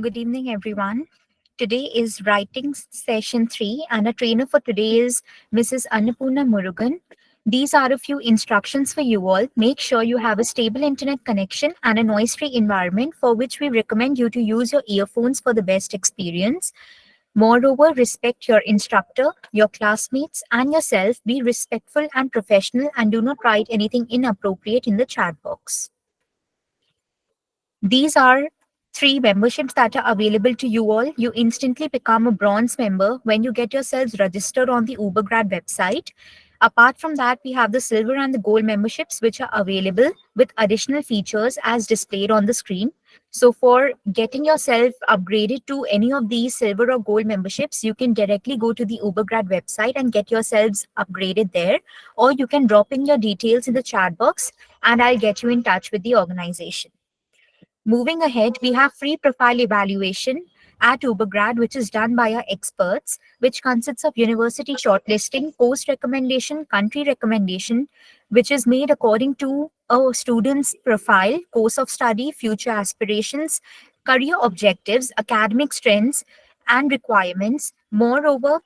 Good evening, everyone. Today is writing session 3, and our trainer for today is Mrs. Annapurna Murugan. These are a few instructions for you all. Make sure you have a stable internet connection and a noise free environment, for which we recommend you to use your earphones for the best experience. Moreover, respect your instructor, your classmates, and yourself. Be respectful and professional, and do not write anything inappropriate in the chat box. These are 3 memberships that are available to you all. You instantly become a bronze member when you get yourselves registered on the Ubergrad website. Apart from that, we have the silver and the gold memberships, which are available with additional features as displayed on the screen. So for getting yourself upgraded to any of these silver or gold memberships, you can directly go to the Ubergrad website and get yourselves upgraded there, or you can drop in your details in the chat box and I'll get you in touch with the organization. Moving ahead, we have free profile evaluation at Ubergrad, which is done by our experts, which consists of university shortlisting, post recommendation, country recommendation, which is made according to a student's profile, course of study, future aspirations, career objectives, academic strengths, and requirements. Moreover,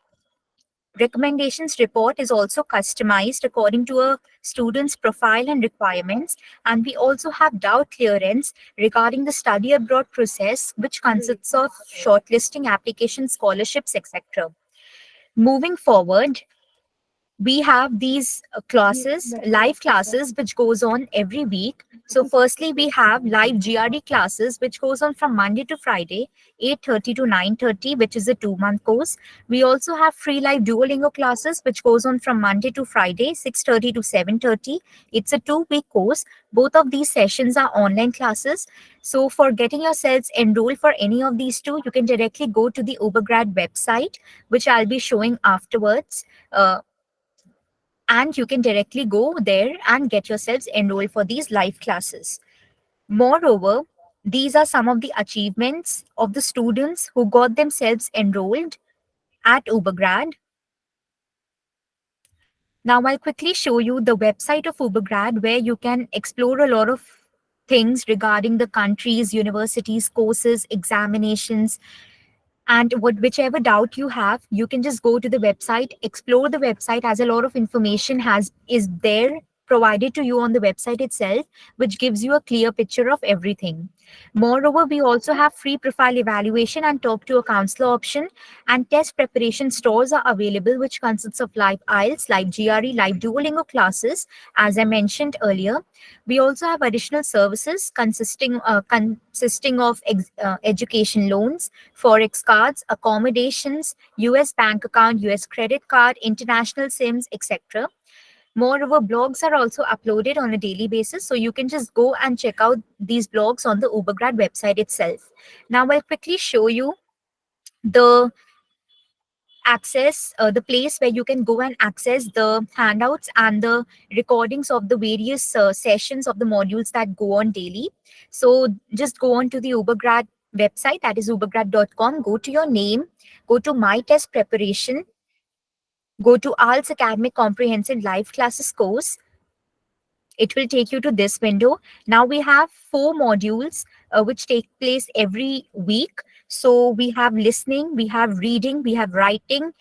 recommendations report is also customized according to a student's profile and requirements. And we also have doubt clearance regarding the study abroad process, which consists of shortlisting applications, scholarships, etc. Moving forward, we have these classes, live classes, which goes on every week. So firstly, we have live GRD classes, which goes on from Monday to Friday, 8:30 to 9:30, which is a 2-month course. We also have free live Duolingo classes, which goes on from Monday to Friday, 6:30 to 7:30. It's a 2-week course. Both of these sessions are online classes. So for getting yourselves enrolled for any of these two, you can directly go to the Ubergrad website, which I'll be showing afterwards. And you can directly go there and get yourselves enrolled for these live classes. Moreover, these are some of the achievements of the students who got themselves enrolled at Ubergrad. Now, I'll quickly show you the website of Ubergrad, where you can explore a lot of things regarding the countries, universities, courses, examinations, and whichever doubt you have, you can just go to the website, explore the website, as a lot of information is there provided to you on the website itself, which gives you a clear picture of everything. Moreover, we also have free profile evaluation and talk to a counselor option, and test preparation stores are available, which consists of live IELTS, live GRE, live Duolingo classes, as I mentioned earlier. We also have additional services consisting of education loans, forex cards, accommodations, US bank account, US credit card, international SIMs, etc. Moreover, blogs are also uploaded on a daily basis, so you can just go and check out these blogs on the Ubergrad website itself. Now, I'll quickly show you the the place where you can go and access the handouts and the recordings of the various sessions of the modules that go on daily. So just go on to the Ubergrad website, that is ubergrad.com, go to your name, go to my test preparation, go to IELTS Academic Comprehensive Live Classes course. It will take you to this window. Now we have 4 modules which take place every week. So we have listening, we have reading, we have writing,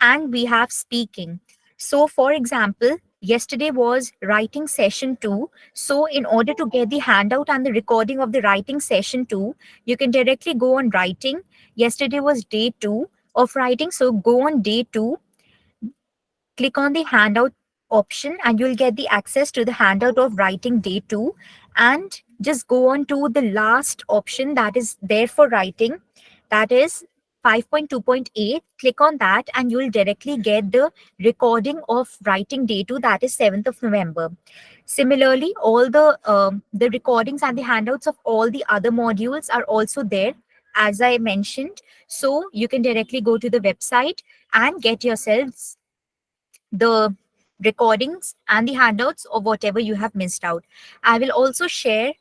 and we have speaking. So for example, yesterday was writing session 2. So in order to get the handout and the recording of the writing session 2, you can directly go on writing. Yesterday was day 2 of writing. So go on day 2, click on the handout option, and you'll get the access to the handout of writing day 2, and just go on to the last option that is there for writing, that is 5.2.8. Click on that and you'll directly get the recording of writing day 2, that is 7th of November. Similarly, all the recordings and the handouts of all the other modules are also there, as I mentioned. So you can directly go to the website and get yourselves the recordings and the handouts of whatever you have missed out. I will also share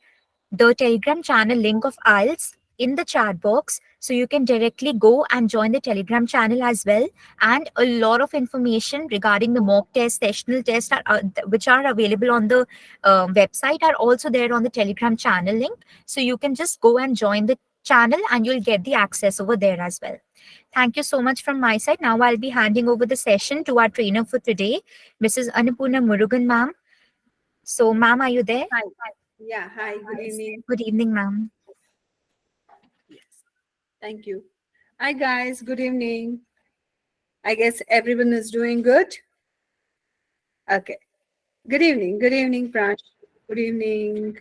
the Telegram channel link of IELTS in the chat box, so you can directly go and join the Telegram channel as well. And a lot of information regarding the mock test, sessional test, which are available on the website, are also there on the Telegram channel link. So you can just go and join the channel, and you'll get the access over there as well. Thank you so much from my side. Now I'll be handing over the session to our trainer for today, Mrs. Annapurna Murugan, ma'am. So, ma'am, are you there? Hi. Yeah, hi, good evening. Good evening, ma'am. Yes, thank you. Hi, guys, good evening. I guess everyone is doing good. Okay. Good evening, Pransh. Good evening.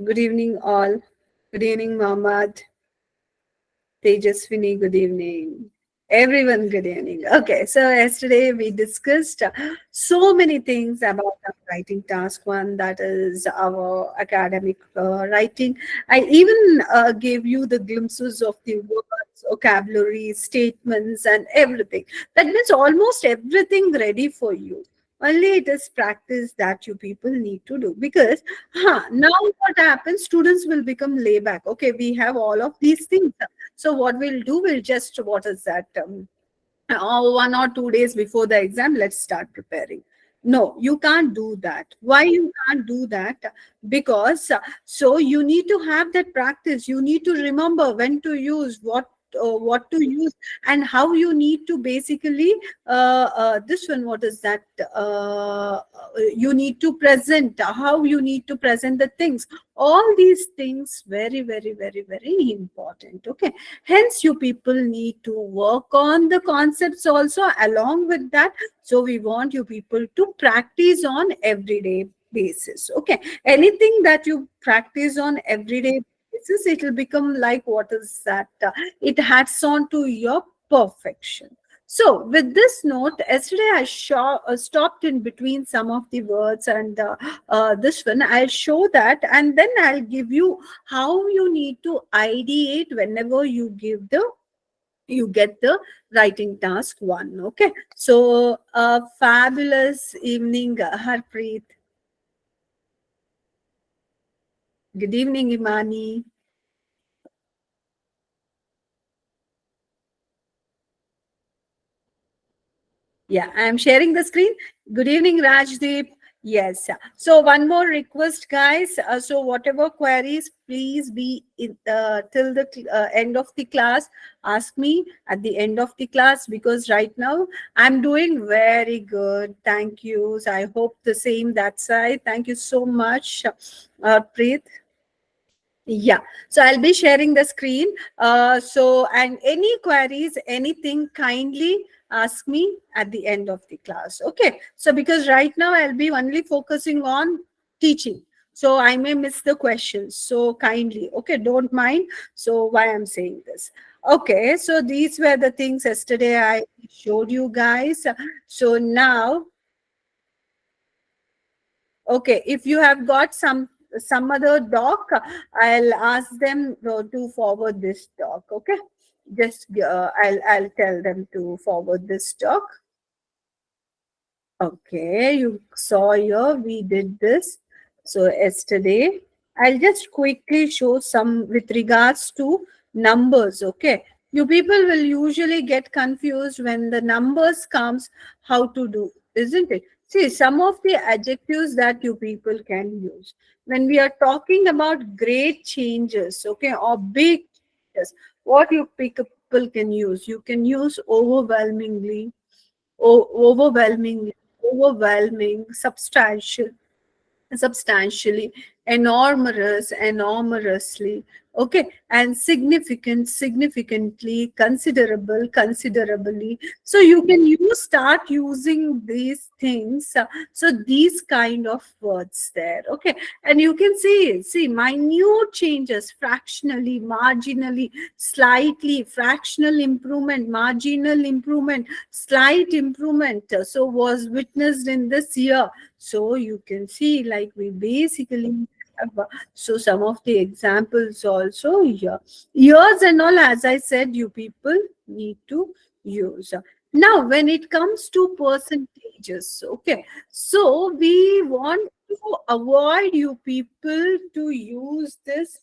Good evening, all. Good evening, Mohammed. Tejaswini, good evening. Everyone, good evening. Okay, so yesterday we discussed so many things about our writing task one, that is our academic writing. I even gave you the glimpses of the words, vocabulary, statements, and everything. That means almost everything ready for you. Only it is practice that you people need to do, because now what happens, students will become layback. Okay, we have all of these things, so what we'll do, we'll just, what is that? 1 or 2 days before the exam, let's start preparing. No, you can't do that. Why you can't do that? Because so you need to have that practice. You need to remember when to use what to use, and how you need to basically this one, what is that? You need to present, how you need to present the things. All these things very, very, very, very important. Okay, hence you people need to work on the concepts also along with that. So we want you people to practice on everyday basis. Okay, anything that you practice on everyday basis, it will become like, what is that? It adds on to your perfection. So, with this note, yesterday I stopped in between some of the words, and this one I'll show that, and then I'll give you how you need to ideate whenever you get the writing task one. Okay, so fabulous evening, Harpreet. Good evening, Imani. Yeah, I am sharing the screen. Good evening, Rajdeep. Yes. So one more request, guys. So whatever queries, please be in, till the end of the class. Ask me at the end of the class, because right now I'm doing very good. Thank you. So I hope the same that side. Thank you so much, Preet. Yeah, so I'll be sharing the screen. So, and any queries, anything, kindly ask me at the end of the class. Okay, so because right now I'll be only focusing on teaching. So I may miss the questions. So kindly, okay, don't mind. So why I'm saying this. Okay, so these were the things yesterday I showed you guys. So now, okay, if you have got some other doc, I'll ask them to forward this doc. Okay, just I'll tell them to forward this doc. Okay, you saw here we did this. So yesterday, I'll just quickly show some with regards to numbers. Okay, you people will usually get confused when the numbers comes, how to do, isn't it? See, some of the adjectives that you people can use when we are talking about great changes, okay, or big changes, what you people can use. You can use overwhelmingly, overwhelmingly, overwhelming, substantially, enormous, enormously, okay, and significant, significantly, considerable, considerably. So you can start using these things. So these kind of words there, okay, and you can see minute changes, fractionally, marginally, slightly, fractional improvement, marginal improvement, slight improvement, so was witnessed in this year. So you can see, like, we basically have, so some of the examples also here. Years and all, as I said, you people need to use. Now, when it comes to percentages, okay, so we want to avoid you people to use this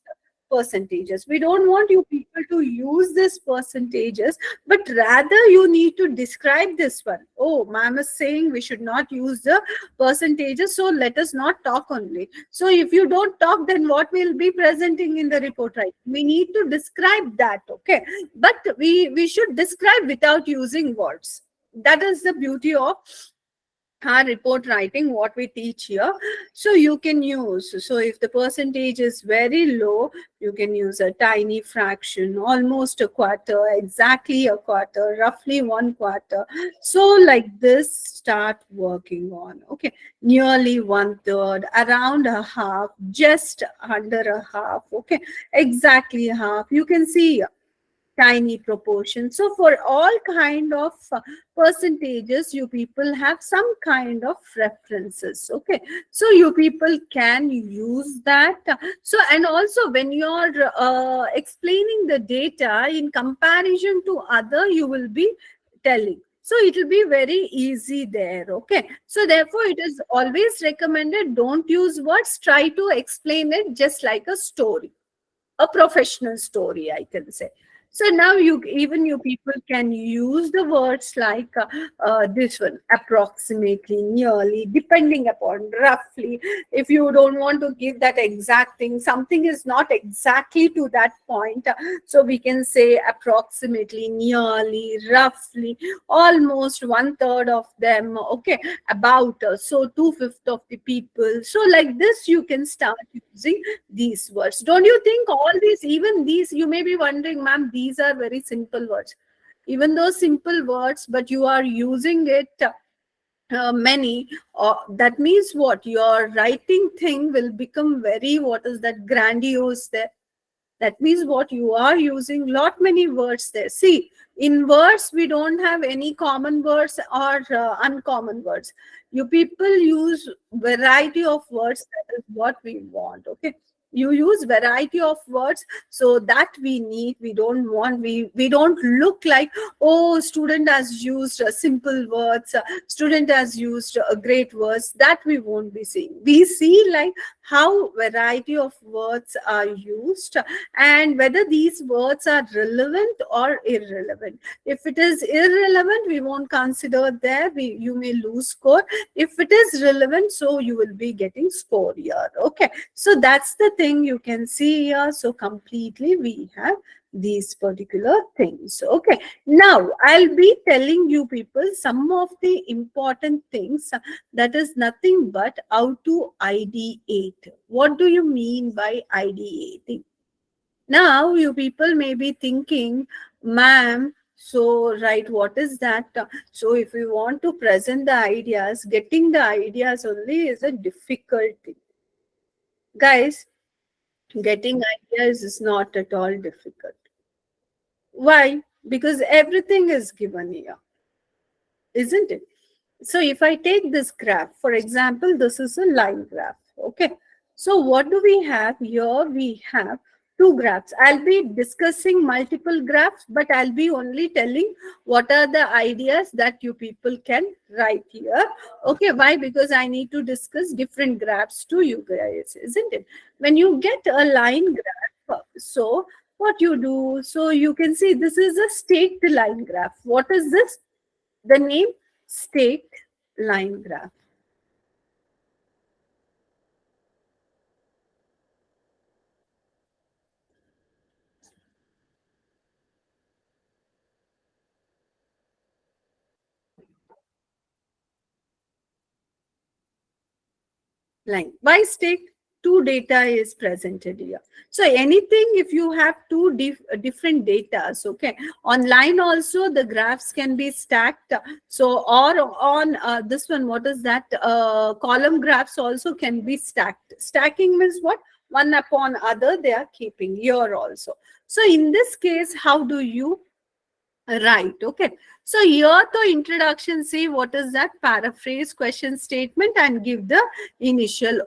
percentages. We don't want you people to use this percentages, but rather you need to describe this one. Oh, ma'am is saying we should not use the percentages, so let us not talk only. So if you don't talk, then what will be presenting in the report, right? We need to describe that, okay? But we should describe without using words. That is the beauty of our report writing, what we teach here. So you can use, so if the percentage is very low, you can use a tiny fraction, almost a quarter, exactly a quarter, roughly one quarter. So like this, start working on, okay, nearly one third, around a half, just under a half, okay, exactly half. You can see tiny proportion. So for all kind of percentages, you people have some kind of references, okay? So you people can use that. So, and also when you're explaining the data in comparison to other, you will be telling. So it will be very easy there, okay? So therefore, it is always recommended, don't use words, try to explain it just like a story, a professional story, I can say. So now you, even you people can use the words like this one, approximately, nearly, depending upon, roughly. If you don't want to give that exact thing, something is not exactly to that point, so we can say approximately, nearly, roughly, almost one third of them, okay, about, so two-fifths of the people. So like this, you can start using these words. Don't you think all these, even these, you may be wondering, ma'am, these are very simple words. Even though simple words, but you are using it many, that means what? Your writing thing will become very, what is that, grandiose there. That means what? You are using lot many words there. See, in words, we don't have any common words or uncommon words. You people use variety of words. That is what we want, okay? You use variety of words, so that we need. We don't want, we don't look like, oh, student has used simple words, student has used great words. That we won't be seeing. We see like how variety of words are used, and whether these words are relevant or irrelevant. If it is irrelevant, we won't consider there. You may lose score. If it is relevant, so you will be getting score here, okay? So that's the thing you can see here. So completely we have these particular things, okay? Now I'll be telling you people some of the important things, that is nothing but how to ideate. What do you mean by ideating? Now, you people may be thinking, ma'am, so right, what is that? So, if we want to present the ideas, getting the ideas only is a difficulty. Guys, getting ideas is not at all difficult. Why? Because everything is given here, isn't it? So if I take this graph, for example, this is a line graph, okay? So what do we have here? We have two graphs. I'll be discussing multiple graphs, but I'll be only telling what are the ideas that you people can write here. Okay, why? Because I need to discuss different graphs to you guys, isn't it? When you get a line graph, so what you do, so you can see this is a staked line graph. What is this? The name, staked line graph. Line. Why staked? Two data is presented here. So anything, if you have two different data, okay, on line also the graphs can be stacked. So or on this one, what is that? Column graphs also can be stacked. Stacking means what? One upon other they are keeping here also. So in this case, how do you right, okay. So here the introduction, see what is that? Paraphrase question statement and give the initial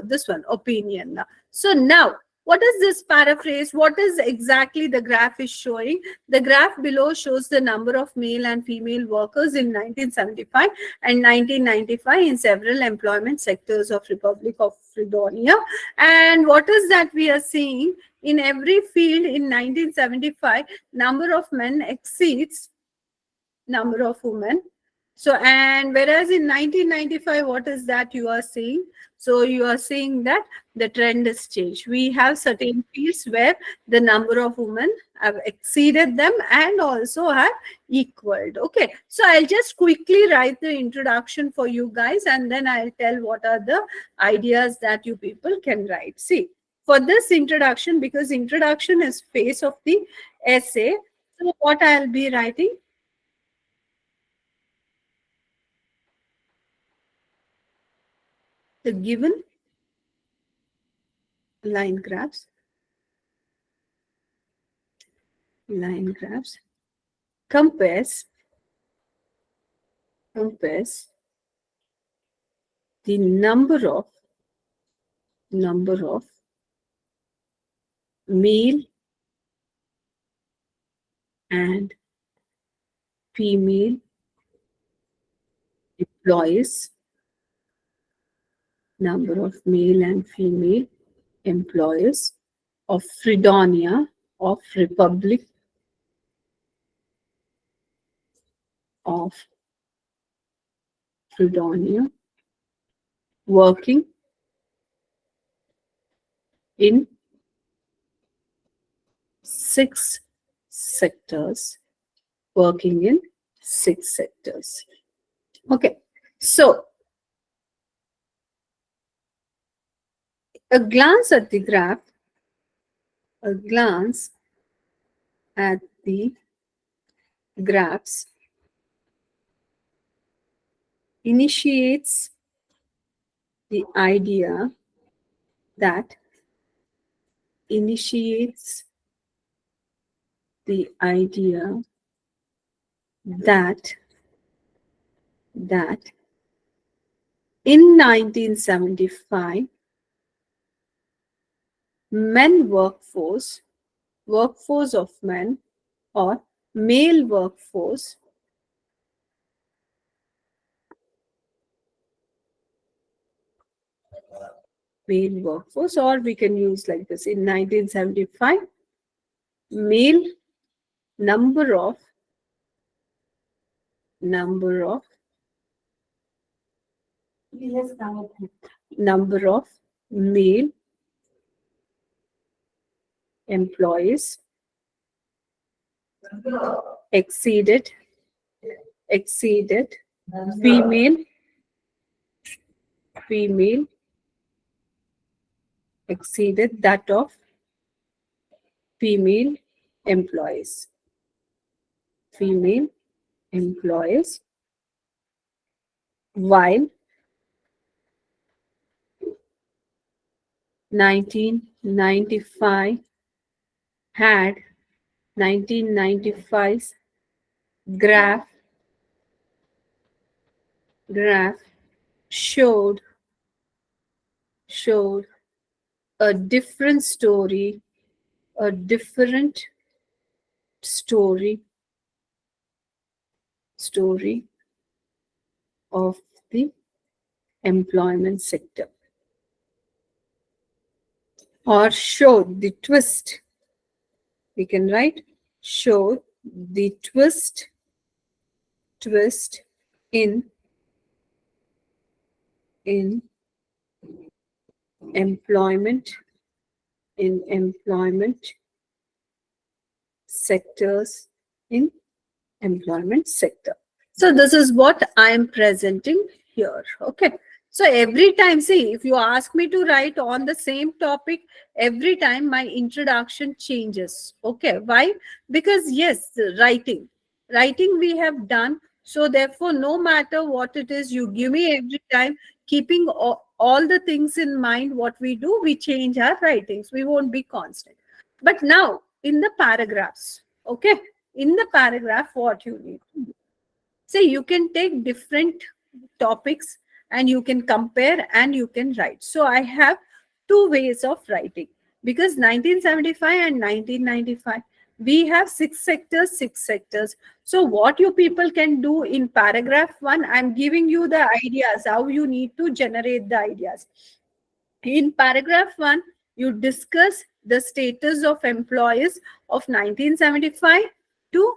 this one opinion. So now What is this paraphrase? What is exactly the graph is showing? The graph below shows the number of male and female workers in 1975 and 1995 in several employment sectors of Republic of Fredonia. And what is that we are seeing? In every field in 1975, number of men exceeds number of women. So, and whereas in 1995, what is that you are seeing? So you are seeing that the trend has changed. We have certain fields where the number of women have exceeded them and also have equaled. Okay. So I'll just quickly write the introduction for you guys, and then I'll tell what are the ideas that you people can write. See, for this introduction, because introduction is face of the essay, so what I'll be writing? The given line graphs, line graphs compares the number of male and female employees, number of male and female employees of Fredonia, of Republic of Fredonia, working in 6 sectors, working in 6 sectors. Okay, so a glance at the graph, a glance at the graphs initiates the idea that initiates the idea that that in 1975 men workforce of men, or male workforce, or we can use like this: in 1975 male number of number of male employees exceeded female female exceeded that of female employees female employees, while 1995 had 1995's graph showed a different story, a different story of the employment sector, or showed the twist. We can write showed the twist in employment sectors, in employment sector. So this is what I am presenting here. Okay. So every time, see, if you ask me to write on the same topic, every time my introduction changes. Okay. Why? Because yes, writing we have done. So therefore, no matter what it is, you give me every time, keeping all the things in mind, what we do, we change our writings. We won't be constant. But now in the paragraphs, okay, in the paragraph, what you need to do. See, you can take different topics and you can compare and you can write. So I have two ways of writing, because 1975 and 1995 we have six sectors. So what you people can do in paragraph 1, I'm giving you the ideas how you need to generate the ideas. In paragraph 1, you discuss the status of employees of 1975 to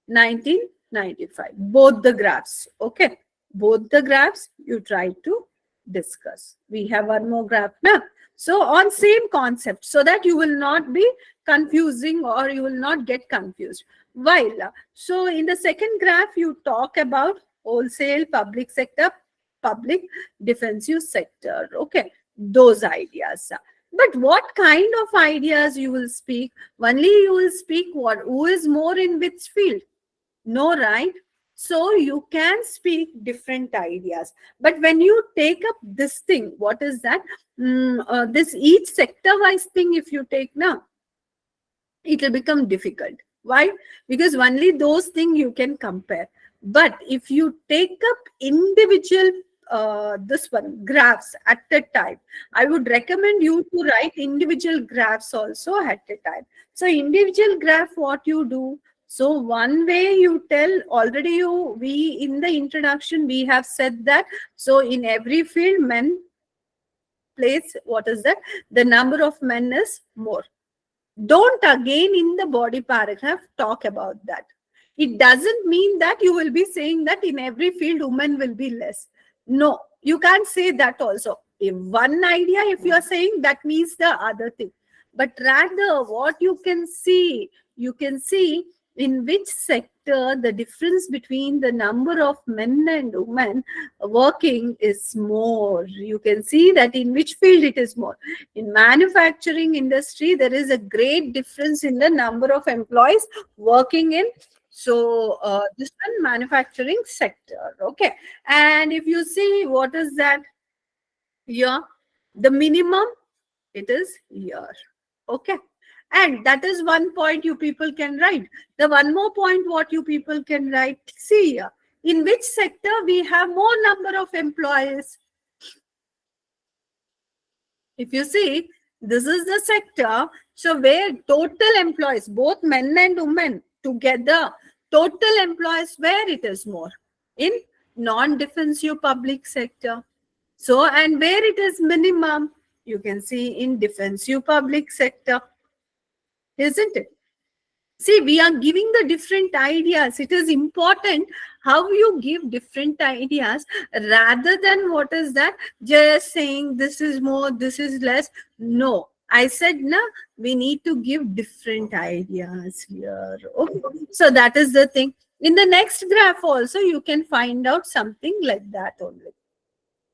1995, both the graphs. Okay, both the graphs you try to discuss. We have one more graph now. So on same concept, so that you will not be confusing or you will not get confused. While so in the second graph you talk about wholesale, public sector, public defensive sector. Okay, those ideas. But what kind of ideas you will speak? Only you will speak what, who is more in which field. No, right? So you can speak different ideas. But when you take up this thing, what is that? This each sector wise thing, if you take now, it will become difficult. Why? Because only those things you can compare. But if you take up individual this one graphs at a time, I would recommend you to write individual graphs also at a time. So individual graph, what you do, so one way you tell, already we in the introduction we have said that, so in every field men plays, what is that, the number of men is more. Don't again in the body paragraph talk about that. It doesn't mean that you will be saying that in every field women will be less. No, you can't say that also. If one idea, if you are saying, that means the other thing. But rather what you can see in which sector the difference between the number of men and women working is more. You can see that in which field it is more. In manufacturing industry, there is a great difference in the number of employees working in, so this one, manufacturing sector. Okay, and if you see what is that here, the minimum, it is here. Okay, and that is one point you people can write. The one more point what you people can write, see here, in which sector we have more number of employees. If you see, this is the sector, so where total employees, both men and women together, total employees, where it is more? In non-defensive public sector. So, and where it is minimum, you can see in defensive public sector, isn't it? See, we are giving the different ideas. It is important how you give different ideas rather than what is that, just saying this is more, this is less. No, I said, no, we need to give different ideas here. Okay. So that is the thing. In the next graph also, you can find out something like that only.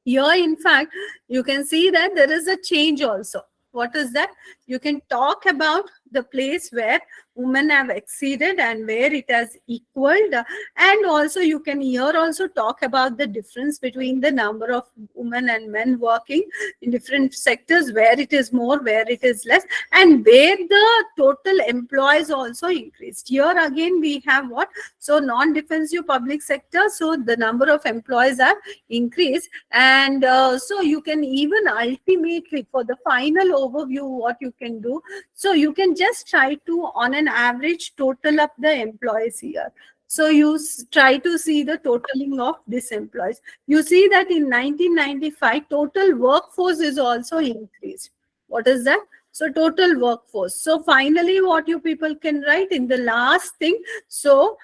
Here, in fact, you can see that there is a change also. What is that? You can talk about the place where women have exceeded and where it has equaled. And also you can here also talk about the difference between the number of women and men working in different sectors, where it is more, where it is less, and where the total employees also increased. Here again we have what? So non-defensive public sector, so the number of employees have increased. And so you can even ultimately, for the final overview, what you can do, so you can just try to on an average total up the employees here. So you try to see the totaling of these employees. You see that in 1995 total workforce is also increased. What is that? So total workforce. So finally what you people can write in the last thing, so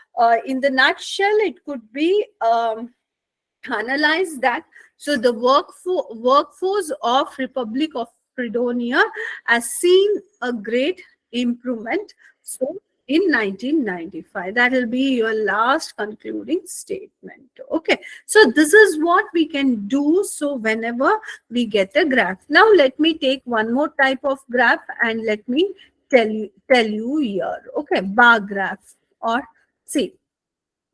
in the nutshell it could be analyze that. So the workforce of Republic of Fredonia has seen a great improvement. So in 1995, that will be your last concluding statement. Okay, so this is what we can do. So whenever we get a graph, now let me take one more type of graph and let me tell you here. Okay, bar graph, or see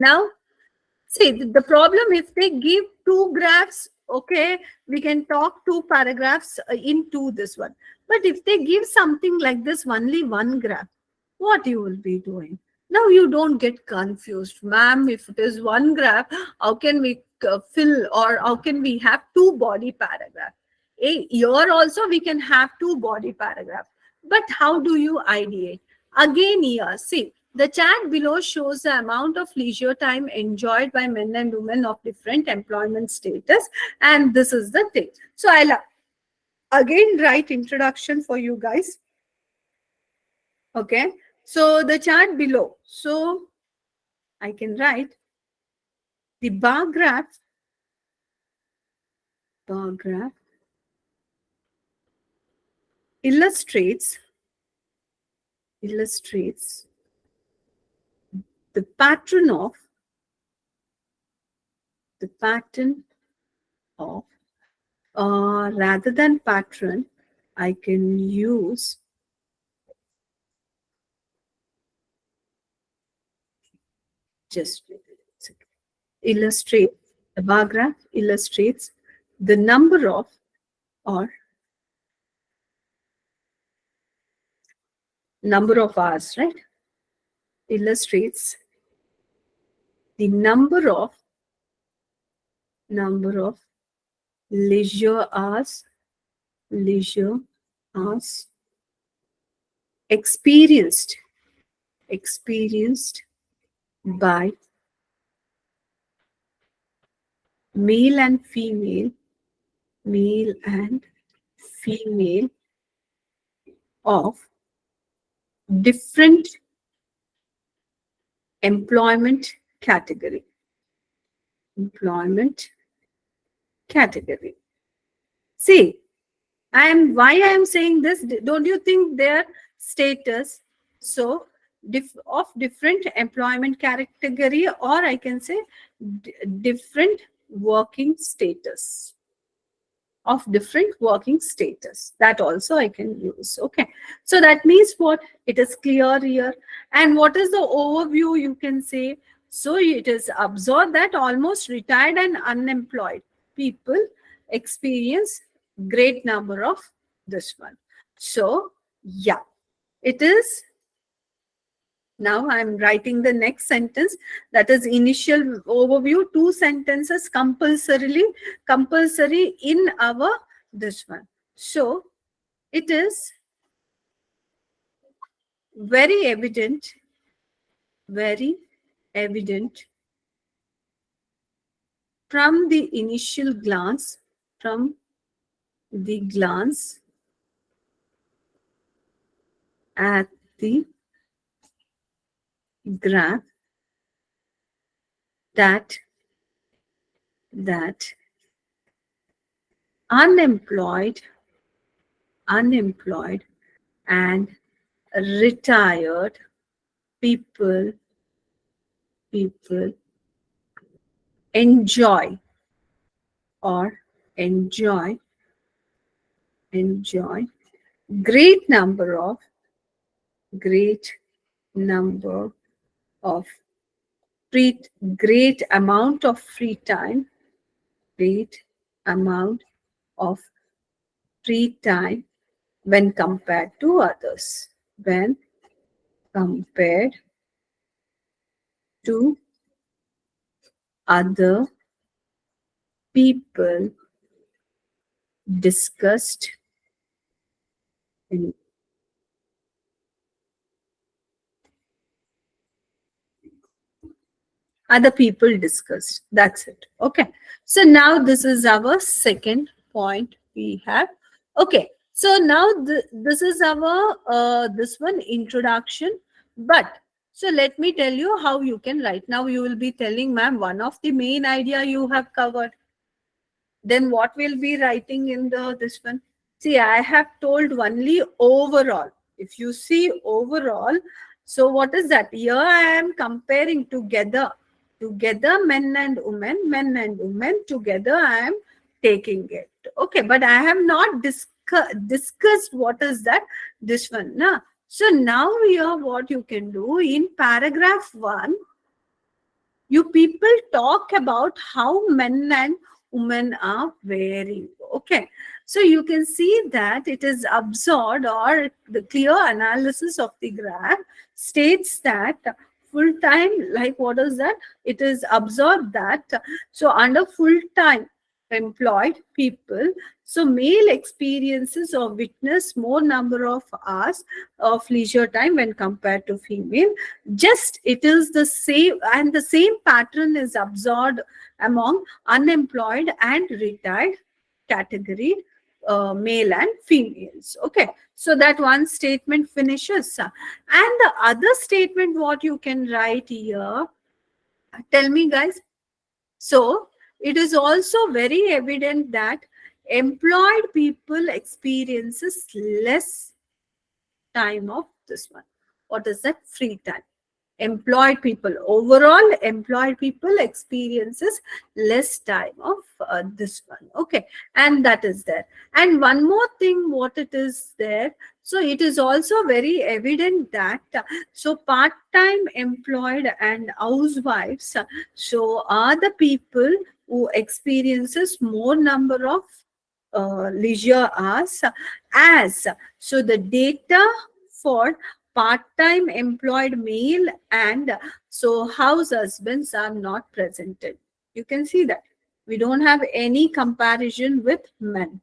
now. See, the problem, if they give two graphs, okay, we can talk two paragraphs into this one. But if they give something like this, only one graph, what you will be doing? Now you don't get confused. Ma'am, if it is one graph, how can we fill, or how can we have two body paragraphs? Here also we can have two body paragraph. But how do you ideate? Again here, see, the chat below shows the amount of leisure time enjoyed by men and women of different employment status. And this is the thing. So I'll again write introduction for you guys. Okay. So the chart below. So I can write the bar graph illustrates the pattern of rather than pattern, I can use just illustrate. The bar graph illustrates the number of, or number of hours, right? Illustrates the number of leisure hours hours experienced by male and female of different employment category. See, why I am saying this, don't you think their status, so of different employment category, or I can say different working status, of different working status, that also I can use. Okay, so that means what, it is clear here. And what is the overview, you can say? So it is observed that almost retired and unemployed people experience great number of this one. So yeah, it is. Now I'm writing the next sentence, that is initial overview, two sentences compulsory in our this one. So it is very evident from the initial glance, at the graph, that unemployed and retired people enjoy or enjoy great number of great amount of free time, of free time when compared to others, when compared to other people discussed in other people discussed. That's it. Okay. So now this is our second point we have. Okay. So now this is our this one introduction. But so let me tell you how you can write. Now you will be telling, ma'am, one of the main idea you have covered. Then what will be writing in the this one? See, I have told only overall. If you see overall, so what is that? Here I am comparing together men and women together I am taking it. Okay, but I have not discussed what is that this one. Nah. So now here what you can do in paragraph 1, you people talk about how men and women are varying. Okay, so you can see that it is absorbed, or the clear analysis of the graph states that full time, like what is that, it is absorbed that so under full time employed people, So male experiences or witness more number of hours of leisure time when compared to female. Just it is the same, and the same pattern is observed among unemployed and retired category, male and females. Okay, so that one statement finishes. And the other statement what you can write here, tell me guys. So it is also very evident that employed people experiences less time of this one. What is that? Free time. Employed people, overall employed people experiences less time of this one. Okay, and that is there. And one more thing what it is there, so it is also very evident that so part-time employed and housewives so are the people who experiences more number of leisure hours, as so the data for part-time employed male and so house husbands are not presented. You can see that we don't have any comparison with men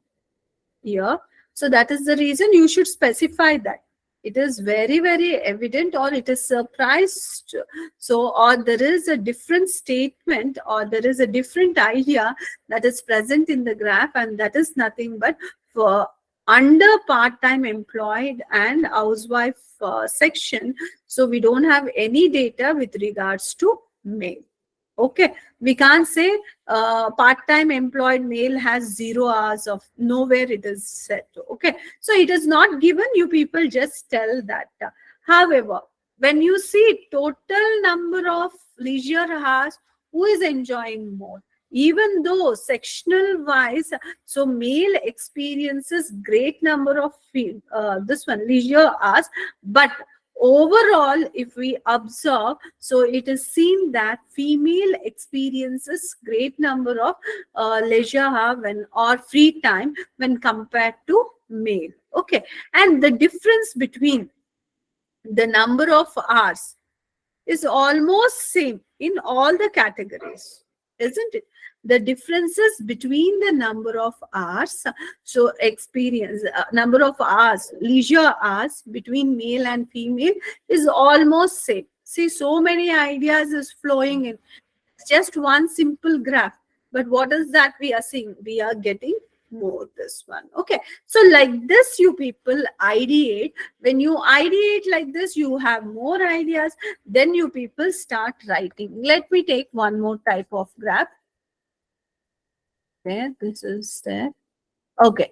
here. So that is the reason you should specify that. It is very, very evident, or it is surprised. So, or there is a different statement, or there is a different idea that is present in the graph, and that is nothing but for under part-time employed and housewife section. So we don't have any data with regards to male. Okay, we can't say part-time employed male has 0 hours of, nowhere it is set. Okay, so it is not given, you people just tell that. However, when you see total number of leisure hours, who is enjoying more? Even though sectional wise, so male experiences great number of this one leisure hours, but overall if we observe, so it is seen that female experiences great number of leisure hour when or free time when compared to male. Okay, and the difference between the number of hours is almost same in all the categories, isn't it? The differences between the number of hours, so experience, number of hours, leisure hours between male and female is almost same. See, so many ideas is flowing in. It's just one simple graph. But what is that we are seeing? We are getting more this one. Okay. So like this, you people ideate. When you ideate like this, you have more ideas. Then you people start writing. Let me take one more type of graph. There, this is there. Okay.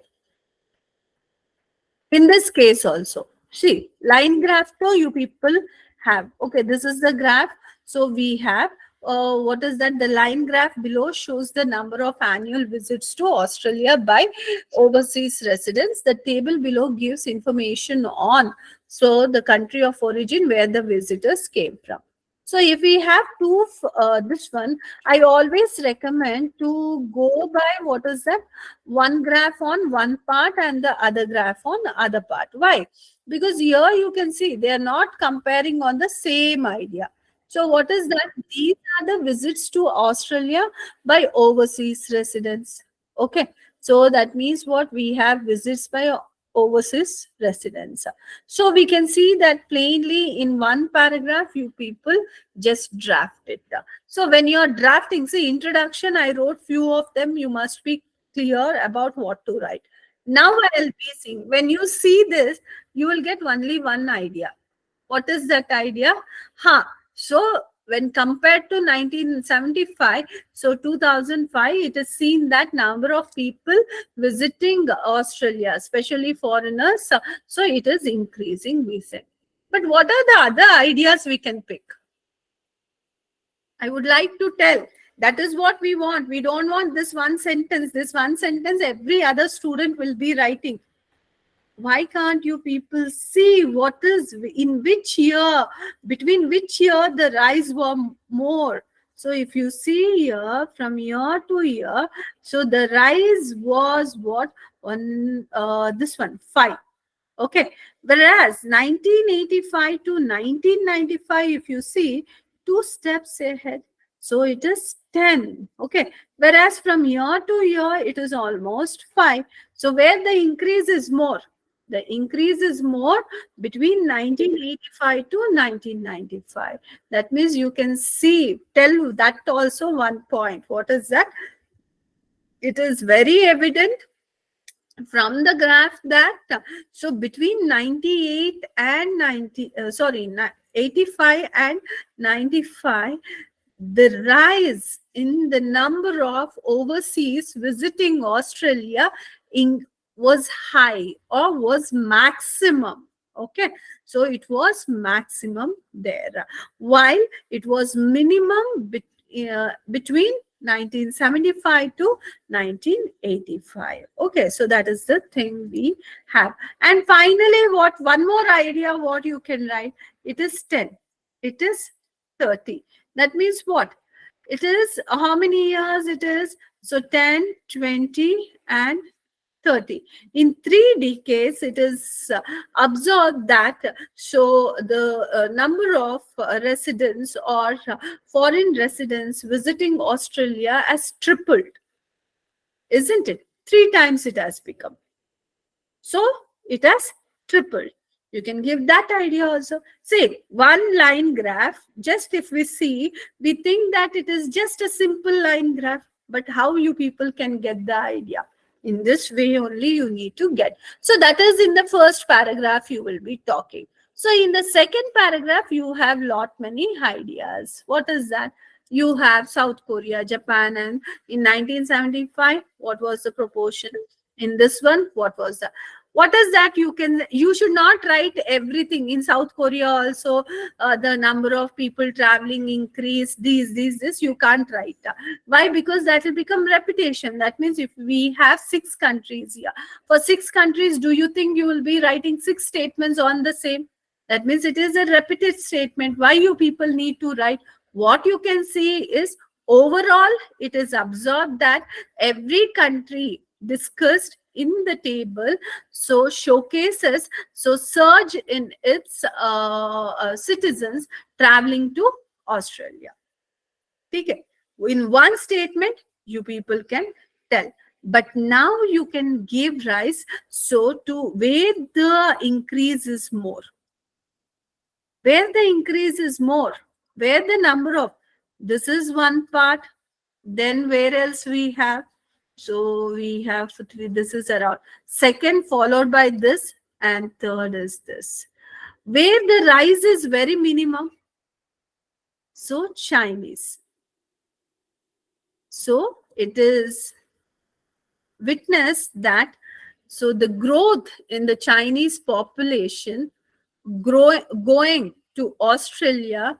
In this case also, see, line graph though you people have. Okay, this is the graph. So we have, what is that? The line graph below shows the number of annual visits to Australia by overseas residents. The table below gives information on, so the country of origin where the visitors came from. So if we have this one, I always recommend to go by what is that? One graph on one part and the other graph on the other part. Why? Because here you can see they are not comparing on the same idea. So what is that? These are the visits to Australia by overseas residents. Okay. So that means what? We have visits by overseas residents. So we can see that plainly in one paragraph, you people just draft it. So when you're drafting, see, introduction, I wrote few of them. You must be clear about what to write. Now I'll be seeing, when you see this, you will get only one idea. What is that idea? So when compared to 1975, so 2005, it is seen that number of people visiting Australia, especially foreigners, so it is increasing, we said. But what are the other ideas we can pick? I would like to tell. That is what we want. We don't want this one sentence. This one sentence, every other student will be writing. Why can't you people see what is in which year, between which year the rise were more? So if you see here from year to year, so the rise was what on this one 5. Okay, whereas 1985 to 1995, if you see, 2 steps ahead. So it is 10. Okay. Whereas from year to year, it is almost 5. So where the increase is more? The increase is more between 1985 to 1995. That means you can see, tell that also one point. What is that? It is very evident from the graph that so between 98 and 85 and 95, the rise in the number of overseas visiting Australia in, was high or was maximum. Okay, so it was maximum there, while it was minimum between 1975 to 1985. Okay, so that is the thing we have. And finally, what one more idea what you can write? It is 10. It is 30. That means what? It is how many years it is? So 10, 20, and 30. In 3 decades, it is observed that so the number of residents or foreign residents visiting Australia has tripled, isn't it? 3 times it has become. So it has tripled. You can give that idea also. Say, one line graph, just if we see, we think that it is just a simple line graph, but how you people can get the idea? In this way only you need to get. So that is in the first paragraph you will be talking. So in the second paragraph, you have lot many ideas. What is that? You have South Korea, Japan, and in 1975, what was the proportion? In this one, what was that? What is that? You should not write everything. In South Korea also, the number of people traveling increase, these this you can't write. Why? Because that will become repetition. That means if we have 6 countries here, for 6 countries, do you think you will be writing 6 statements on the same? That means it is a repeated statement. Why you people need to write? What you can see is overall it is observed that every country discussed in the table so showcases so surge in its citizens traveling to Australia. Okay, in one statement you people can tell, but now you can give rise so to where the increase is more, where the increase is more, where the number of, this is one part. Then where else we have? So we have three, this is around second, followed by this, and third is this. Where the rise is very minimum, so Chinese. So it is witnessed that so the growth in the Chinese population going to Australia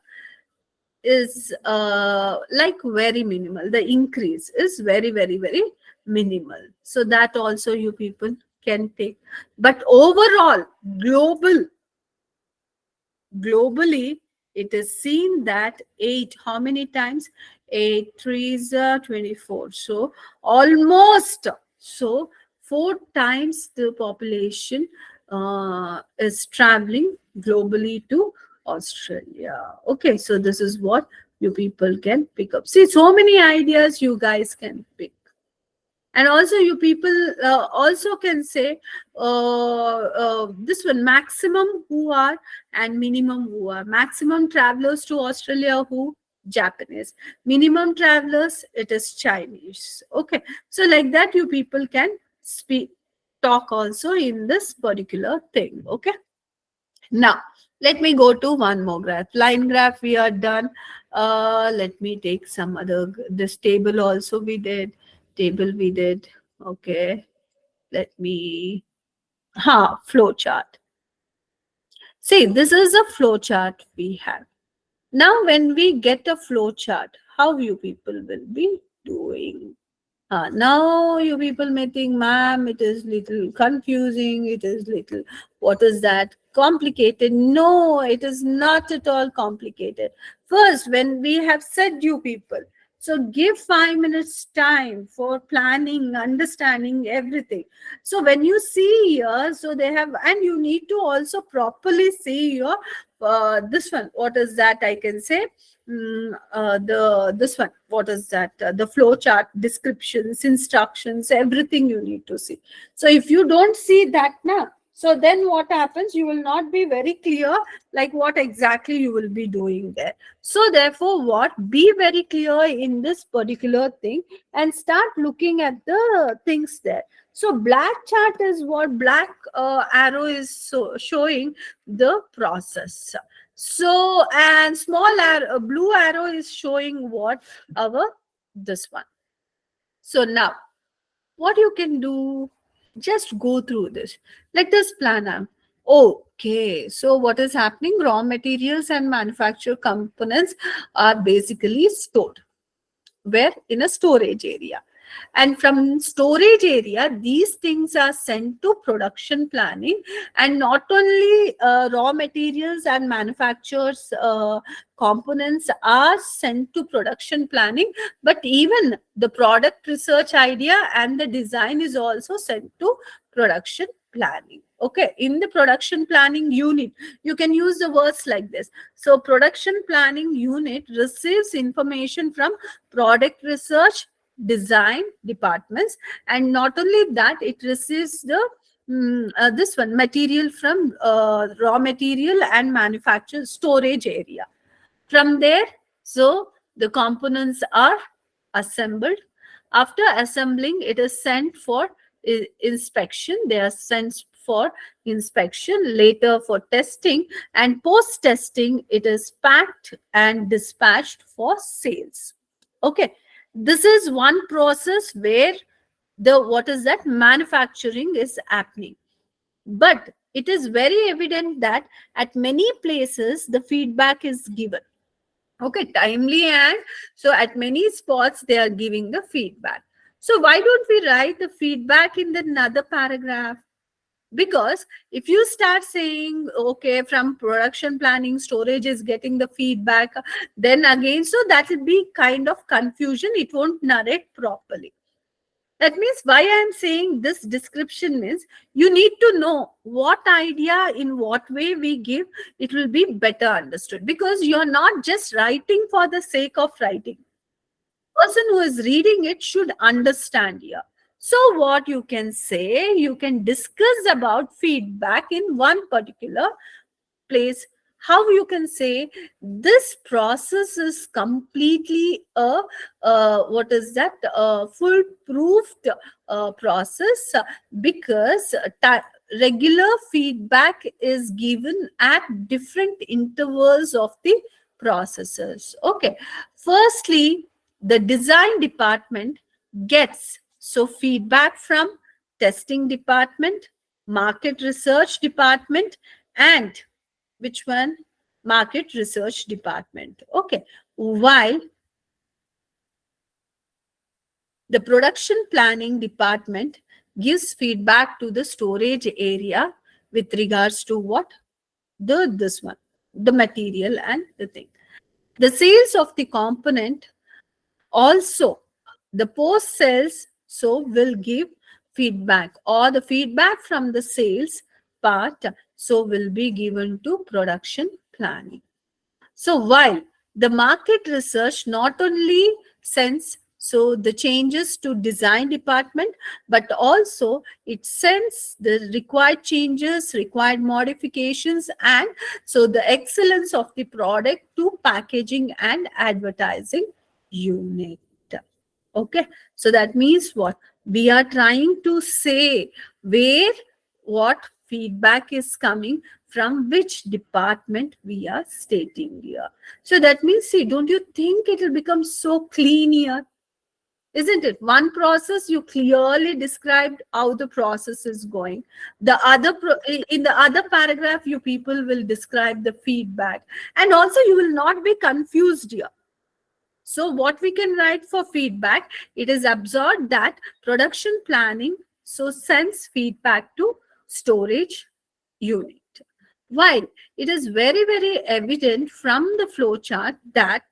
is like very minimal. The increase is very, very, very minimal. So that also you people can take. But overall, globally, it is seen that 8, how many times? 8 threes are 24. So almost, so 4 times the population is traveling globally to Australia. Okay, so this is what you people can pick up. See, so many ideas you guys can pick. And also you people also can say this one, maximum who are and minimum who are. Maximum travelers to Australia who? Japanese. Minimum travelers, it is Chinese. Okay, so like that you people can speak, talk also in this particular thing. Okay, now let me go to one more graph. Line graph we are done. Let me take some other, this table also we did. Table we did. Okay, let me, flow chart. See, this is a flow chart we have. Now when we get a flow chart, how you people will be doing? Now you people may think, ma'am, it is little confusing, it is little, what is that, complicated? No, it is not at all complicated. First, when we have said you people, So give 5 minutes time for planning, understanding everything. So when you see here, so they have, and you need to also properly see your this one. What is that? I can say the this one. What is that? The flow chart, descriptions, instructions, everything you need to see. So if you don't see that now, so then what happens? You will not be very clear like what exactly you will be doing there. So therefore, what? Be very clear in this particular thing and start looking at the things there. So black chart is what? Black arrow is showing the process. So, and small arrow, blue arrow is showing what? Our this one. So now what you can do, just go through this. Let us plan out. Okay, so what is happening? Raw materials and manufactured components are basically stored where? In a storage area, and from storage area these things are sent to production planning. And not only raw materials and manufacturers components are sent to production planning, but even the product research idea and the design is also sent to production planning. Okay, in the production planning unit you can use the words like this. So production planning unit receives information from product research design departments, and not only that, it receives the this one material from raw material and manufacture storage area. From there, so the components are assembled. After assembling, it is sent for inspection. They are sent for inspection, later for testing, and post testing it is packed and dispatched for sales. Okay, this is one process where the what is that manufacturing is happening. But it is very evident that at many places the feedback is given. Okay, timely, and so at many spots they are giving the feedback. So why don't we write the feedback in the another paragraph? Because if you start saying, okay, from production planning storage is getting the feedback, then again, so that will be kind of confusion, it won't narrate properly. That means why I am saying this description means you need to know what idea, in what way we give, it will be better understood, because you're not just writing for the sake of writing. Person who is reading it should understand here. So what you can say, you can discuss about feedback in one particular place. How you can say this process is completely a what is that foolproofed process, because regular feedback is given at different intervals of the processes. Okay, firstly the design department gets so feedback from testing department, market research department, and which one? Market research department. Okay, while the production planning department gives feedback to the storage area with regards to what? The this one, the material and the thing. The sales of the component also, the post sales so will give feedback, or the feedback from the sales part so will be given to production planning. So while the market research not only sends so the changes to design department, but also it sends the required changes, required modifications, and so the excellence of the product to packaging and advertising unit. Okay, so that means what we are trying to say, where what feedback is coming from, which department we are stating here. So that means, see, don't you think it will become so clean here? Isn't it? One process you clearly described how the process is going. The other in the other paragraph, you people will describe the feedback, and also you will not be confused here. So what we can write for feedback, it is absorbed that production planning so sends feedback to storage unit. While it is very, very evident from the flow chart that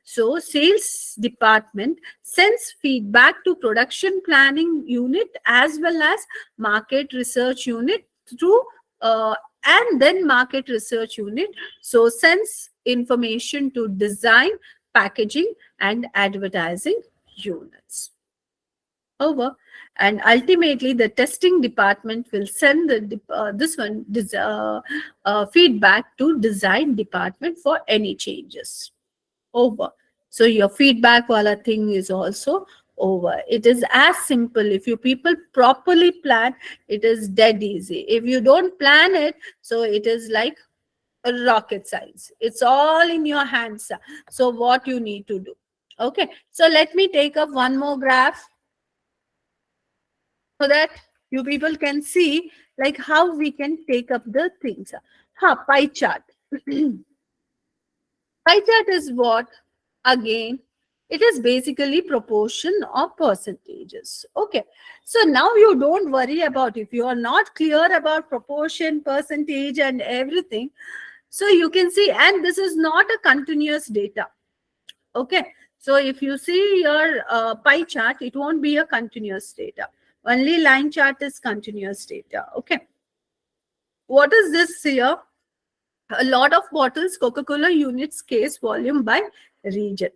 sales department sends feedback to production planning unit as well as market research unit through and then market research unit sends information to design, packaging and advertising units. Over, and ultimately the testing department will send feedback to design department for any changes. Over. So your feedback wala thing is also over. It is as simple. If you people properly plan, it is dead easy. If you don't plan it, so it is like a rocket science. It's all in your hands. So what you need to do. Okay. So let me take up one more graph so that you people can see like how we can take up the things. Pie chart. Pie chart is what? Again, it is basically proportion of percentages. Okay. So now you don't worry about if you are not clear about proportion, percentage and everything. So you can see, and this is not a continuous data. Okay. So if you see your pie chart, it won't be a continuous data. Only line chart is continuous data. Okay. What is this here? A lot of bottles, Coca-Cola units case volume by region.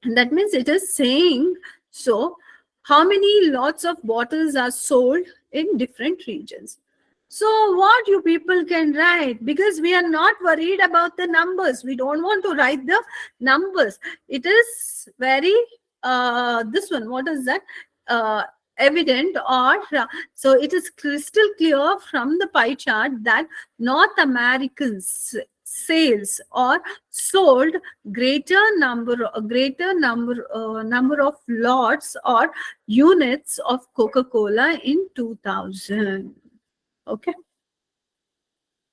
And that means it is saying, so how many lots of bottles are sold in different regions. So what you people can write, because we are not worried about the numbers. We don't want to write the numbers. It is very, this one, what is that? Evident or so it is crystal clear from the pie chart that North Americans sales or sold greater number of lots or units of Coca-Cola in 2000. Okay,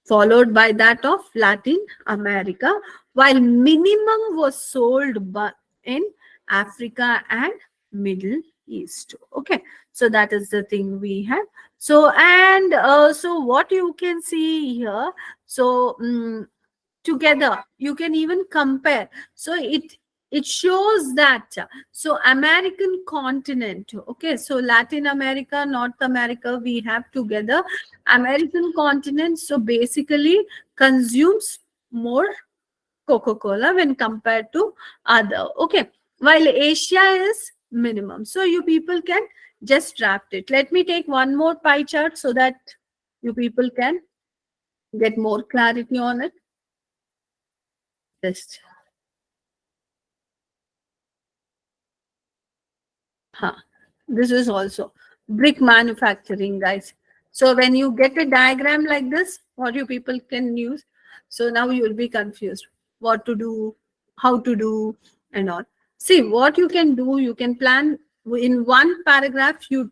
followed by that of Latin America, while minimum was sold in Africa and Middle East. Okay, so that is the thing we have. So and so what you can see here, so together you can even compare. So it shows that so American continent, okay, so Latin America, North America, we have together. American continent so basically consumes more Coca-Cola when compared to other. Okay, while Asia is minimum. So you people can just draft it. Let me take one more pie chart so that you people can get more clarity on it. Just huh. This is also brick manufacturing, guys. So when you get a diagram like this, what you people can use. So now you will be confused what to do, how to do, and all. See what you can do. You can plan in one paragraph. You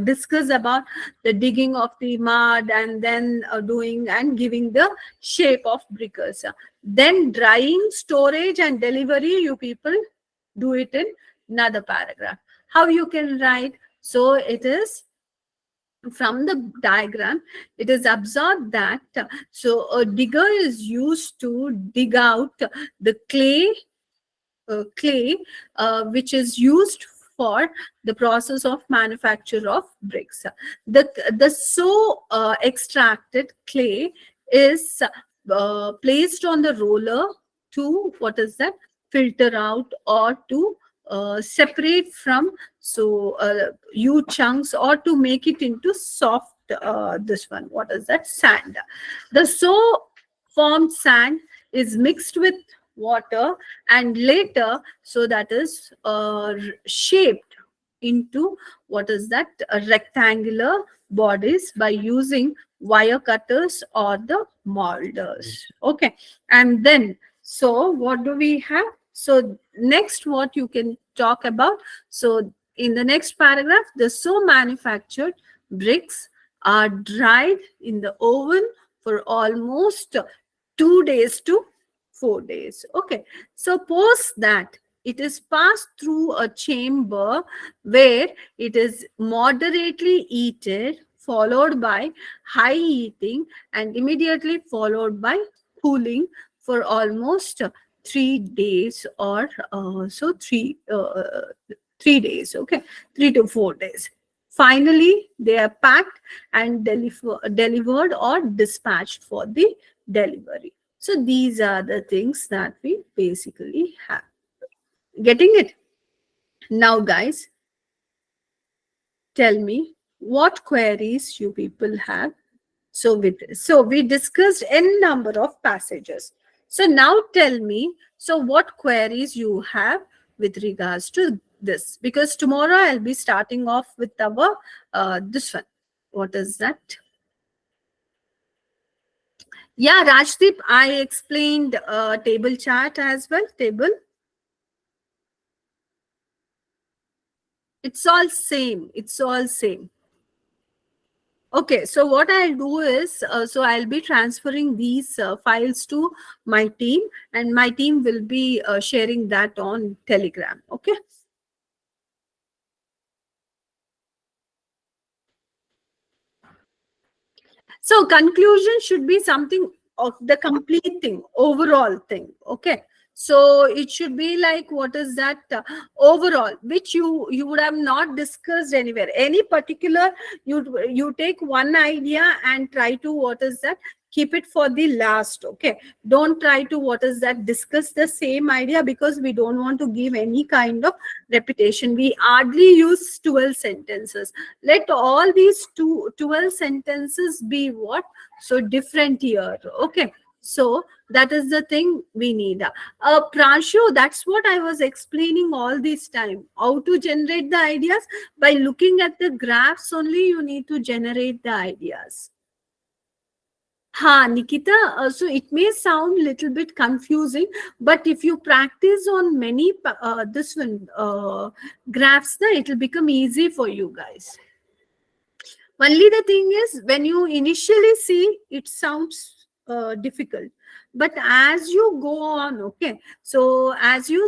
discuss about the digging of the mud and then doing and giving the shape of brickers. Then drying, storage, and delivery. You people do it in another paragraph. How you can write? So it is from the diagram, it is observed that so a digger is used to dig out the clay which is used for the process of manufacture of bricks. The extracted clay is placed on the roller to what is that, filter out or to separate from huge chunks or to make it into soft this one, what is that, sand. The formed sand is mixed with water and later so that is shaped into what is that, rectangular bodies by using wire cutters or the molders. Okay, and then so what do we have? So next what you can talk about, so in the next paragraph, the manufactured bricks are dried in the oven for almost 2 days to 4 days. Okay, suppose that it is passed through a chamber where it is moderately heated followed by high heating, and immediately followed by cooling for almost 3 days, or so 3 days, okay, 3 to 4 days. Finally, they are packed and delivered or dispatched for the delivery. So these are the things that we basically have. Getting it? Now, guys, tell me what queries you people have. So we discussed n number of passages. So now tell me, so what queries you have with regards to this? Because tomorrow I'll be starting off with our this one. What is that? Yeah, Rajdeep, I explained table chart as well. Table. It's all same. It's all same. Okay, so what I'll do is, so I'll be transferring these files to my team, and my team will be sharing that on Telegram. Okay. So conclusion should be something of the complete thing, overall thing. Okay. So it should be like, what is that overall, which you would have not discussed anywhere. Any particular, you take one idea and try to, what is that, keep it for the last. Okay. Don't try to, what is that, discuss the same idea, because we don't want to give any kind of repetition. We hardly use 12 sentences. Let all these 12 sentences be what, so different here. Okay, so that is the thing we need. Pranshu, that's what I was explaining all this time, how to generate the ideas. By looking at the graphs only, you need to generate the ideas. Ha, Nikita, so it may sound little bit confusing, but if you practice on many this one graphs, it will become easy for you guys. Only the thing is, when you initially see, it sounds difficult. But as you go on, okay, so as you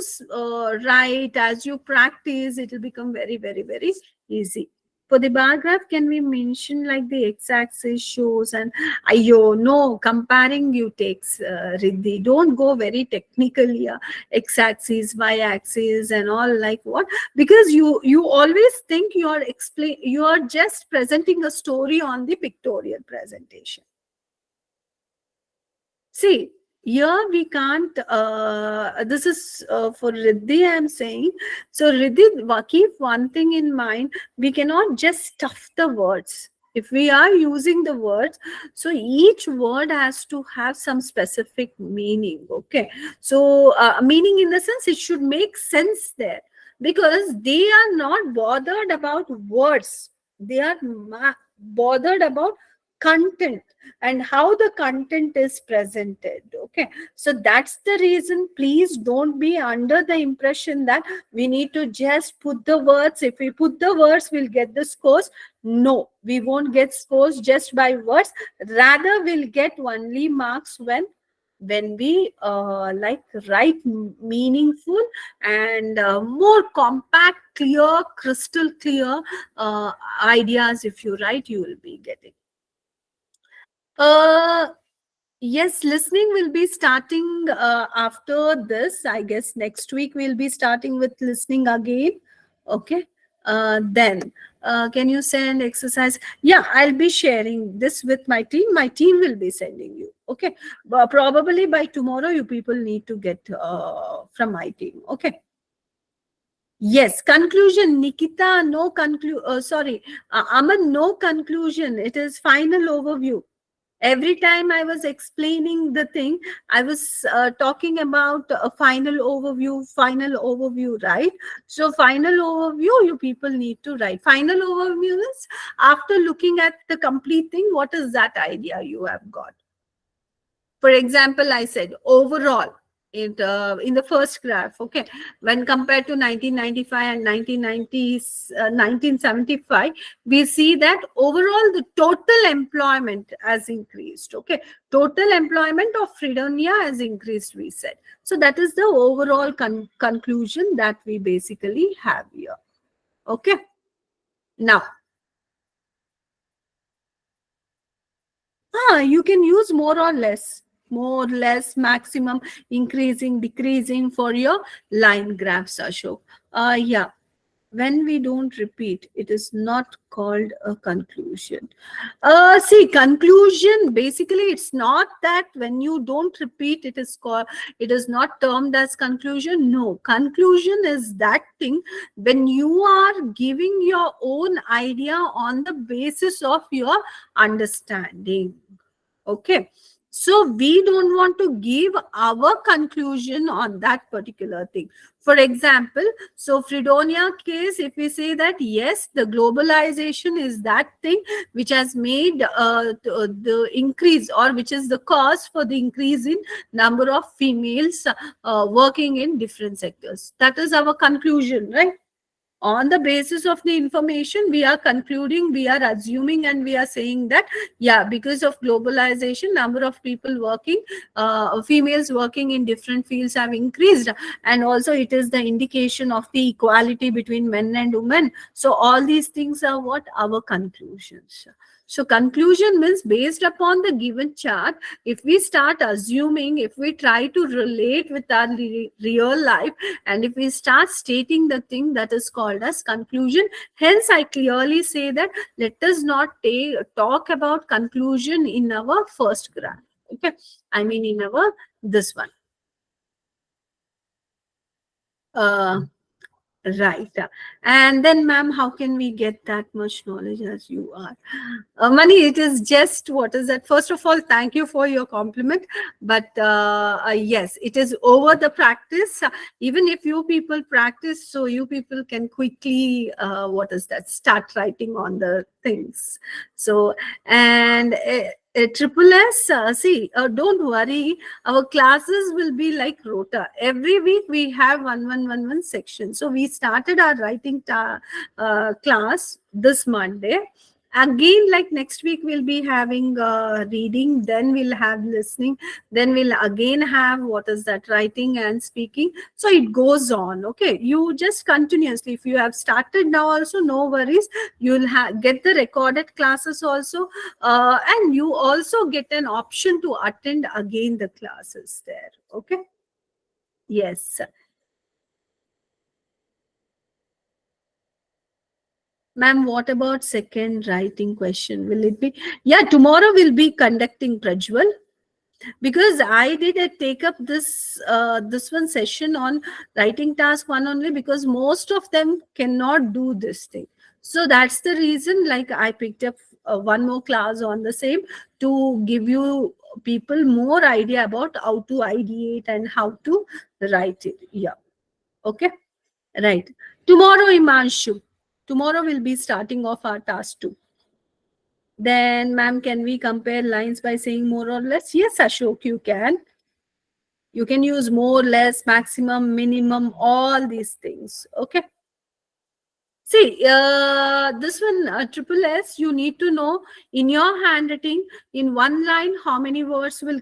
write, as you practice, it will become very, very, very easy. For the bar graph, can we mention like the x-axis shows, and you know, comparing you takes Riddhi. Don't go very technically, x-axis, y-axis and all, like what? Because you always think you are just presenting a story on the pictorial presentation. See, here we can't, this is for Riddhi I'm saying. So Riddhi, keep one thing in mind, we cannot just stuff the words. If we are using the words, so each word has to have some specific meaning, okay? So meaning in the sense, it should make sense there, because they are not bothered about words. They are bothered about content and how the content is presented. Okay, so that's the reason. Please don't be under the impression that we need to just put the words. If we put the words, we'll get the scores. No, we won't get scores just by words. Rather, we'll get only marks when we like write meaningful and more compact, clear, crystal clear ideas. If you write, you will be getting. uh Yes, listening will be starting after this. I guess next week we'll be starting with listening again. Okay. Then, can you send exercise? Yeah, I'll be sharing this with my team. My team will be sending you. Okay. Probably by tomorrow, you people need to get from my team. Okay. Yes, conclusion, Nikita, no sorry, Aman, no conclusion. It is final overview. Every time I was explaining the thing, I was talking about a final overview, right? So final overview, you people need to write. Final overview is after looking at the complete thing, what is that idea you have got? For example, I said overall, in the first graph, okay, when compared to 1995 and 1990s, 1975, we see that overall the total employment has increased. Okay, total employment of Fredonia has increased, we said. So that is the overall conclusion that we basically have here. Okay, now You can use more, less, maximum, increasing, decreasing for your line graphs, Ashok. Yeah, when we don't repeat, it is not called a conclusion. See, conclusion, basically, it's not that when you don't repeat, it is called, it is not termed as conclusion. No, conclusion is that thing when you are giving your own idea on the basis of your understanding. Okay. So we don't want to give our conclusion on that particular thing. For example, so Fredonia case, if we say that yes, the globalization is that thing which has made the increase, or which is the cause for the increase in number of females working in different sectors. That is our conclusion, right? On the basis of the information, we are concluding, we are assuming, and we are saying that yeah, because of globalization, number of people working, females working in different fields have increased, and also it is the indication of the equality between men and women. So all these things are what our conclusions. So conclusion means based upon the given chart, if we start assuming, if we try to relate with our real life, and if we start stating the thing, that is called as conclusion. Hence I clearly say that let us not talk about conclusion in our first graph. Okay, I mean in our this one. uh Right. And then, ma'am, how can we get that much knowledge as you are? Mani, it is just, what is that? First of all, thank you for your compliment. But yes, it is over the practice. Even if you people practice, so you people can quickly, what is that, start writing on the things. So, and triple S, see, don't worry, our classes will be like rota. Every week we have one section. So we started our writing class this Monday. Again, like next week, we'll be having reading, then we'll have listening, then we'll again have, what is that, writing and speaking. So it goes on. Okay, you just continuously, if you have started now also, no worries, you'll get the recorded classes also, and you also get an option to attend again the classes there. Okay. Yes. Ma'am, what about second writing question? Will it be? Yeah, tomorrow we'll be conducting Prajwal, because I did take up this one session on writing task one only, because most of them cannot do this thing. So that's the reason, like, I picked up one more class on the same, to give you people more idea about how to ideate and how to write it. Yeah. Okay. Right. Tomorrow, Imanshu. Tomorrow we'll be starting off our task 2. Then, ma'am, can we compare lines by saying more or less? Yes, Ashok, you can. You can use more, less, maximum, minimum, all these things. Okay. See, this one, triple S, you need to know in your handwriting, in one line, how many words will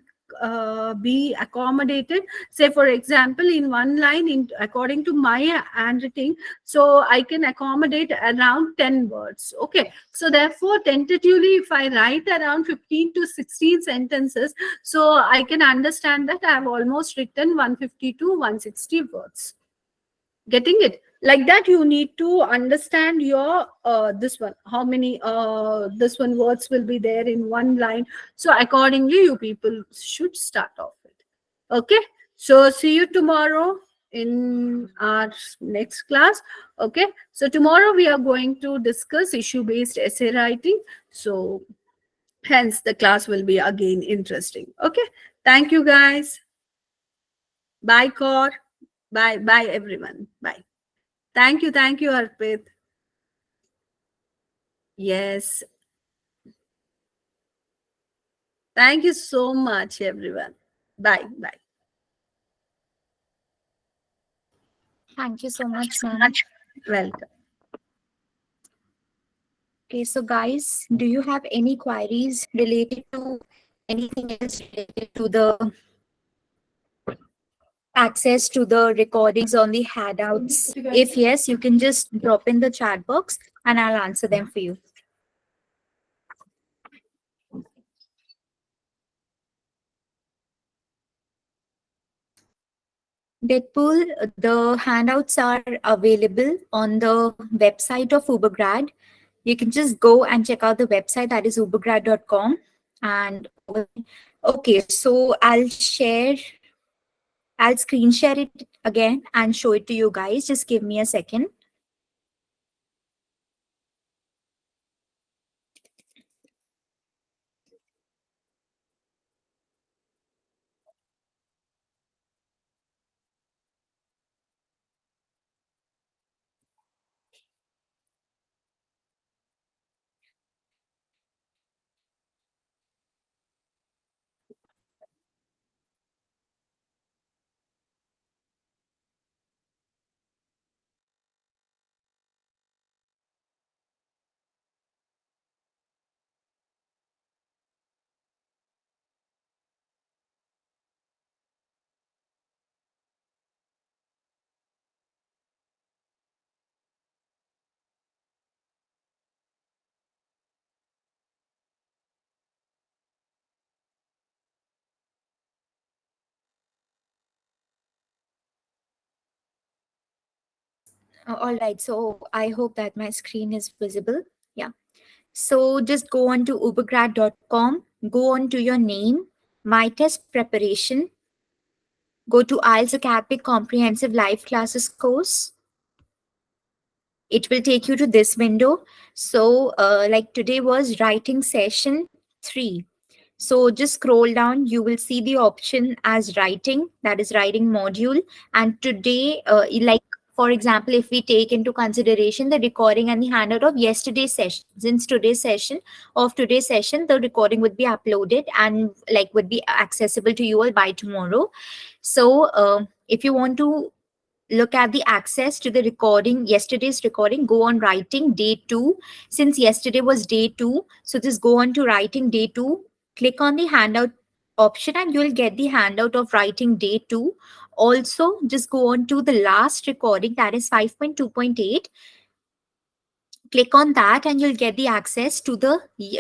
be accommodated. Say, for example, in one line, according to my handwriting, so I can accommodate around 10 words. Okay. So therefore, tentatively, if I write around 15 to 16 sentences, so I can understand that I have almost written 150 to 160 words. Getting it? Like that, you need to understand your this one, how many this one words will be there in one line. So accordingly, you people should start off it. Okay. So see you tomorrow in our next class. Okay. So tomorrow we are going to discuss issue based essay writing. So hence the class will be again interesting. Okay. Thank you, guys. Bye, Cor. Bye everyone. Bye. Thank you, Arpit. Yes, thank you so much, everyone. Bye. Thank you so much, ma'am. Welcome. Okay, so guys, do you have any queries related to anything else related to the access to the recordings on the handouts? If yes, you can just drop in the chat box and I'll answer them for you. Deadpool, the handouts are available on the website of Ubergrad. You can just go and check out the website, that is ubergrad.com. And okay, so I'll screen share it again and show it to you guys. Just give me a second. All right, so I hope that my screen is visible. Yeah. So just go on to ubergrad.com, go on to your name, my test preparation, go to IELTS Academic Comprehensive Live Classes course. It will take you to this window. So like today was writing session 3. So just scroll down, you will see the option as writing, that is writing module. And today, like for example, if we take into consideration the recording and the handout of yesterday's session, since today's session, the recording would be uploaded and like would be accessible to you all by tomorrow. So if you want to look at the access to the recording, yesterday's recording, go on writing day 2. Since yesterday was day 2, so just go on to writing day 2, click on the handout option and you'll get the handout of writing day 2. Also just go on to the last recording, that is 5.2.8. Click on that and you'll get the access to the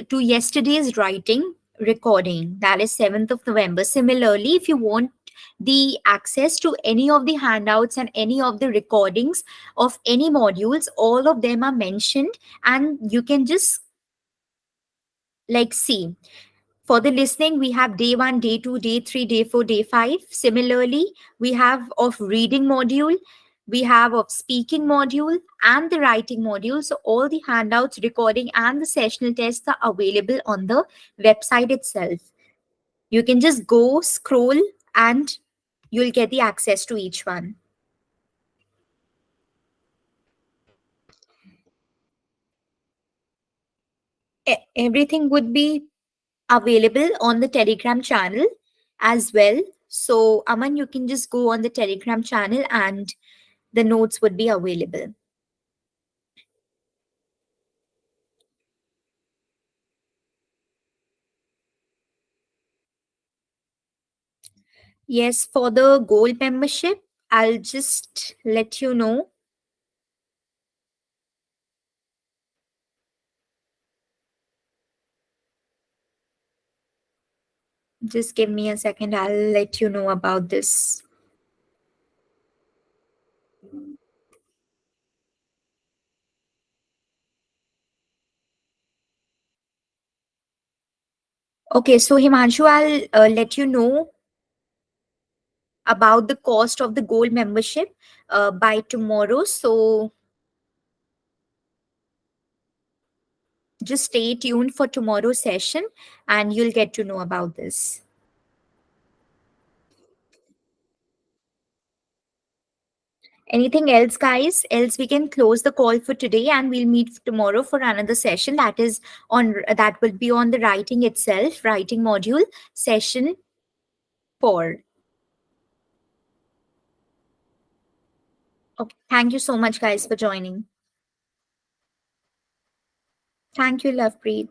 to yesterday's writing recording, that is 7th of November. Similarly, if you want the access to any of the handouts and any of the recordings of any modules, all of them are mentioned and you can just like see. For the listening, we have day 1, day 2, day 3, day 4, day 5. Similarly, we have of reading module, we have of speaking module and the writing module. So all the handouts, recording and the sessional tests are available on the website itself. You can just go scroll and you'll get the access to each one. Everything would be available on the Telegram channel as well. So Aman, you can just go on the Telegram channel and the notes would be available. Yes, for the gold membership, I'll just let you know. Just give me a second, I'll let you know about this. Okay, so Himanshu, I'll let you know about the cost of the gold membership by tomorrow. So just stay tuned for tomorrow's session and you'll get to know about this. Anything else, guys? Else we can close the call for today and we'll meet tomorrow for another session that will be on the writing itself, writing module session 4. Okay. Thank you so much, guys, for joining. Thank you, Lovepreet.